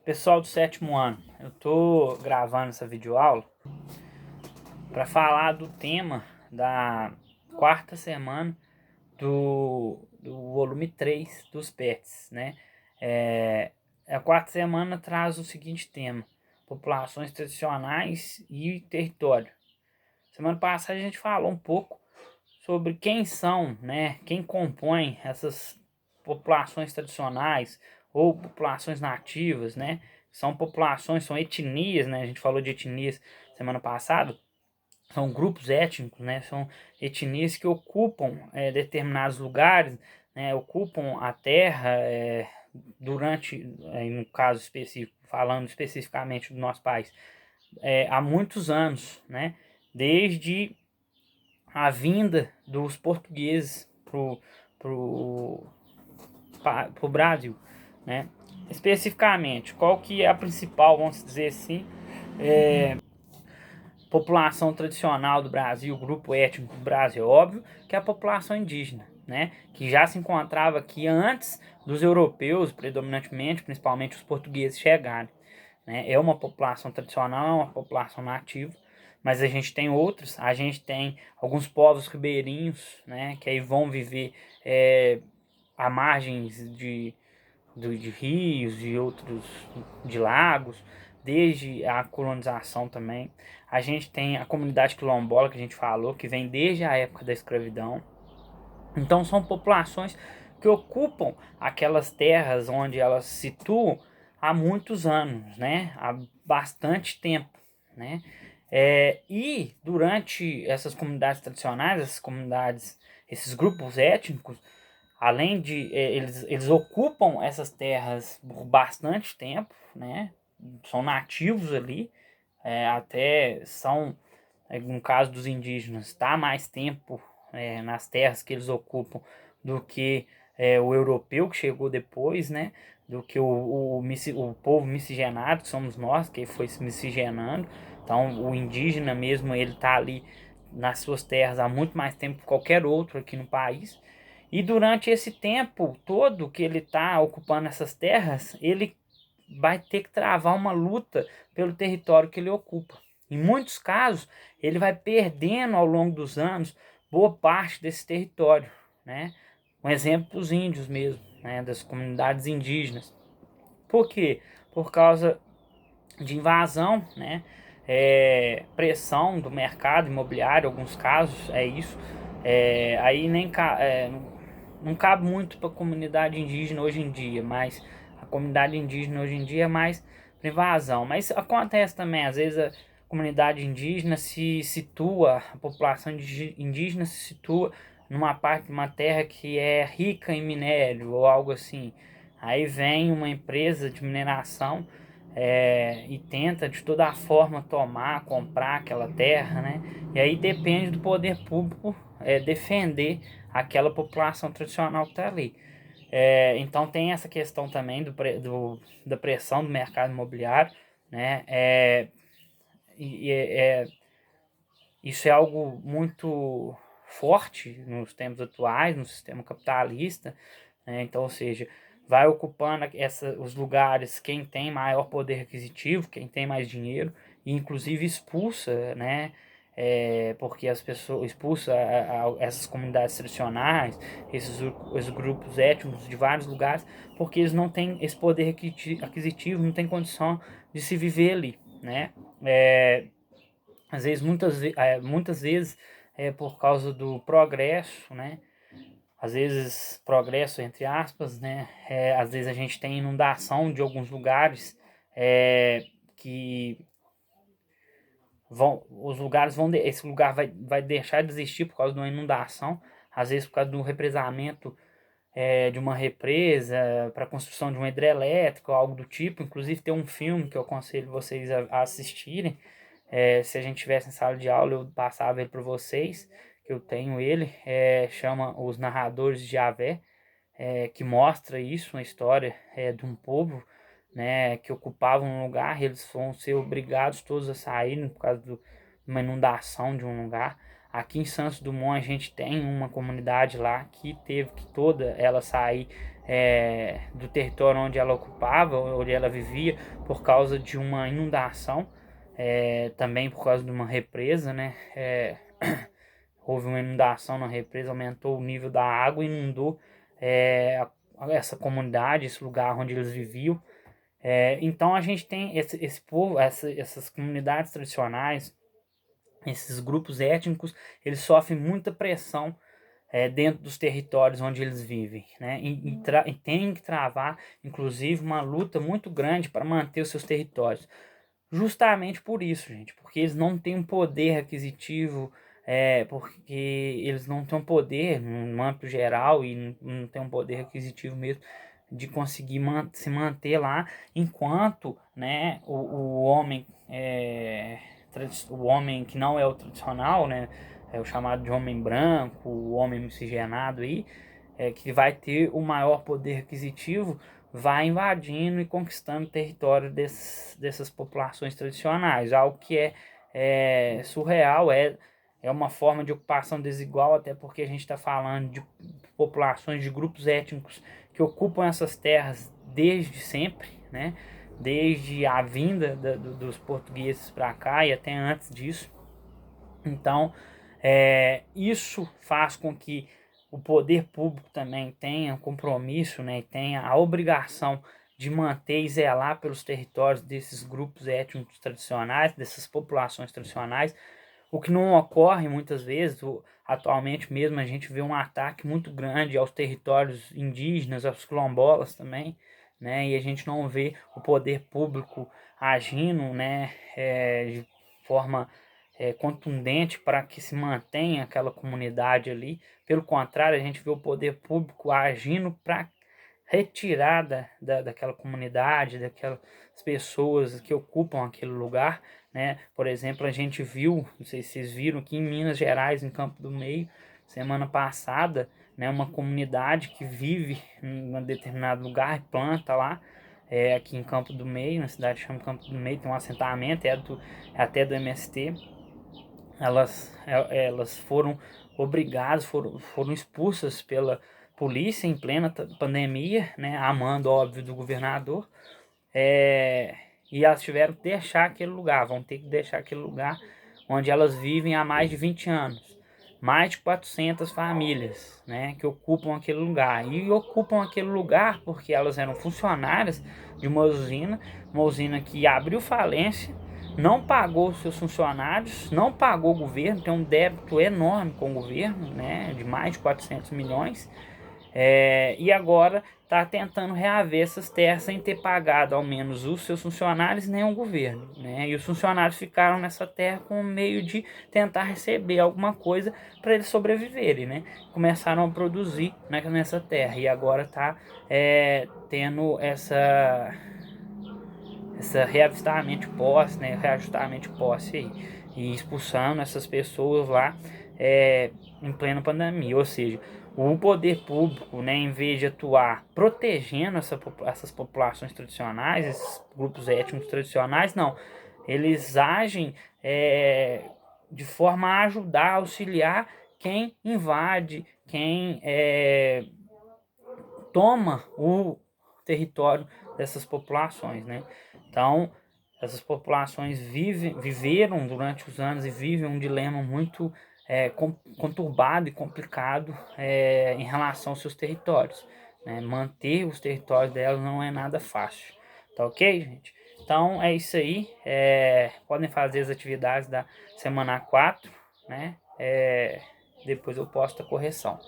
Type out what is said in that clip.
Pessoal do sétimo ano, eu tô gravando essa videoaula para falar do tema da quarta semana do volume 3 dos PETs, né? A quarta semana traz o seguinte tema: populações tradicionais e território. Semana passada a gente falou um pouco sobre quem são, né? Quem compõe essas populações tradicionais ou populações nativas, né? São populações, são etnias, né? A gente falou de etnias semana passada. São grupos étnicos, né? São etnias que ocupam determinados lugares, né? Ocupam a terra durante, no caso específico, falando especificamente do nosso país, há muitos anos, né? Desde a vinda dos portugueses pro Brasil, né? Especificamente, qual que é a principal, vamos dizer assim, população tradicional do Brasil, o grupo étnico do Brasil? É óbvio que é a população indígena, né? Que já se encontrava aqui antes dos europeus, predominantemente, principalmente os portugueses, chegarem, né? É uma população tradicional, uma população nativa, mas a gente tem outros, a gente tem alguns povos ribeirinhos, né? Que aí vão viver à margens de rios e outros de lagos, desde a colonização também. A gente tem a comunidade quilombola que a gente falou, que vem desde a época da escravidão. Então são populações que ocupam aquelas terras onde elas se situam há muitos anos, né? Há bastante tempo, né? E durante essas comunidades tradicionais, essas comunidades, esses grupos étnicos, além de eles ocupam essas terras por bastante tempo, né? São nativos ali, até são, no caso dos indígenas, está mais tempo nas terras que eles ocupam do que o europeu que chegou depois, né? Do que o povo miscigenado, que somos nós, que foi se miscigenando. Então, o indígena mesmo, ele está ali nas suas terras há muito mais tempo que qualquer outro aqui no país. E durante esse tempo todo que ele está ocupando essas terras, ele vai ter que travar uma luta pelo território que ele ocupa. Em muitos casos, ele vai perdendo ao longo dos anos boa parte desse território, né? Um exemplo dos índios mesmo, né? Das comunidades indígenas. Por quê? Por causa de invasão, né? Pressão do mercado imobiliário, em alguns casos é isso. Aí nem não cabe muito para a comunidade indígena hoje em dia, mas a comunidade indígena hoje em dia é mais para invasão. Mas acontece também, às vezes a comunidade indígena se situa, a população indígena se situa numa parte de uma terra que é rica em minério ou algo assim. Aí vem uma empresa de mineração e tenta de toda forma tomar, comprar aquela terra, né? E aí depende do poder público defender aquela população tradicional que está ali. Então tem essa questão também da pressão do mercado imobiliário, né? E, é, é, Isso é algo muito forte nos tempos atuais, no sistema capitalista, né? Então, ou seja, vai ocupando os lugares quem tem maior poder aquisitivo, quem tem mais dinheiro, e inclusive expulsa, né? Porque as pessoas expulsa essas comunidades tradicionais, esses grupos étnicos de vários lugares, porque eles não têm esse poder aquisitivo, não têm condição de se viver ali, né? Às vezes, muitas vezes é por causa do progresso, né? Às vezes progresso entre aspas, né? Às vezes a gente tem inundação de alguns lugares que os lugares esse lugar vai deixar de existir por causa de uma inundação, às vezes por causa do represamento de uma represa, para a construção de uma hidrelétrica ou algo do tipo. Inclusive tem um filme que eu aconselho vocês a assistirem. Se a gente tivesse em sala de aula, eu passava ele para vocês, que eu tenho ele, chama Os Narradores de Javé, que mostra isso, uma história de um povo, né, que ocupava um lugar, e eles vão ser obrigados todos a saírem por causa de uma inundação de um lugar. Aqui em Santos Dumont a gente tem uma comunidade lá que teve que toda ela sair do território onde ela ocupava, onde ela vivia, por causa de uma inundação, também por causa de uma represa, né? Houve uma inundação na represa, aumentou o nível da água e inundou essa comunidade, esse lugar onde eles viviam. Então a gente tem esse povo, essas comunidades tradicionais, esses grupos étnicos, eles sofrem muita pressão dentro dos territórios onde eles vivem, né? E tem que travar, inclusive, uma luta muito grande para manter os seus territórios. Justamente por isso, gente, porque eles não têm um poder aquisitivo, porque eles não têm um poder no âmbito geral e não têm um poder aquisitivo mesmo de conseguir se manter lá, enquanto, né, o homem o homem que não é o tradicional, né, é o chamado de homem branco, o homem miscigenado aí, que vai ter o maior poder aquisitivo, vai invadindo e conquistando território dessas populações tradicionais, algo que é surreal, é uma forma de ocupação desigual, até porque a gente está falando de populações, de grupos étnicos que ocupam essas terras desde sempre, né? Desde a vinda dos portugueses para cá e até antes disso. Então, isso faz com que o poder público também tenha um compromisso, né, e tenha a obrigação de manter e zelar pelos territórios desses grupos étnicos tradicionais, dessas populações tradicionais, o que não ocorre muitas vezes. Atualmente mesmo a gente vê um ataque muito grande aos territórios indígenas, aos quilombolas também, né, e a gente não vê o poder público agindo, né, de forma contundente para que se mantenha aquela comunidade ali. Pelo contrário, a gente vê o poder público agindo para retirada daquela comunidade, daquelas pessoas que ocupam aquele lugar, né? Por exemplo, a gente viu, não sei se vocês viram, aqui em Minas Gerais, em Campo do Meio, semana passada, né, uma comunidade que vive em um determinado lugar, planta lá, aqui em Campo do Meio, na cidade chama Campo do Meio, tem um assentamento, até do MST. Elas foram obrigadas, foram expulsas pela polícia em plena pandemia, né, a mando, óbvio, do governador, e elas tiveram que deixar aquele lugar, vão ter que deixar aquele lugar onde elas vivem há mais de 20 anos. Mais de 400 famílias, né, que ocupam aquele lugar. E ocupam aquele lugar porque elas eram funcionárias de uma usina que abriu falência, não pagou os seus funcionários, não pagou o governo, tem um débito enorme com o governo, né, de mais de 400 milhões, e agora está tentando reaver essas terras sem ter pagado ao menos os seus funcionários nem o governo, né? E os funcionários ficaram nessa terra com o meio de tentar receber alguma coisa para eles sobreviverem, né? Começaram a produzir nessa terra e agora está tendo essa reavistamento de posse, né, reajustamento de posse aí, e expulsando essas pessoas lá em plena pandemia. Ou seja, o poder público, né, em vez de atuar protegendo essas populações tradicionais, esses grupos étnicos tradicionais, não, eles agem de forma a ajudar, auxiliar quem invade, quem toma o território dessas populações, né? Então, essas populações viveram durante os anos e vivem um dilema muito conturbado e complicado em relação aos seus territórios, né? Manter os territórios delas não é nada fácil, tá ok, gente? Então, é isso aí. Podem fazer as atividades da semana 4, né? Depois eu posto a correção.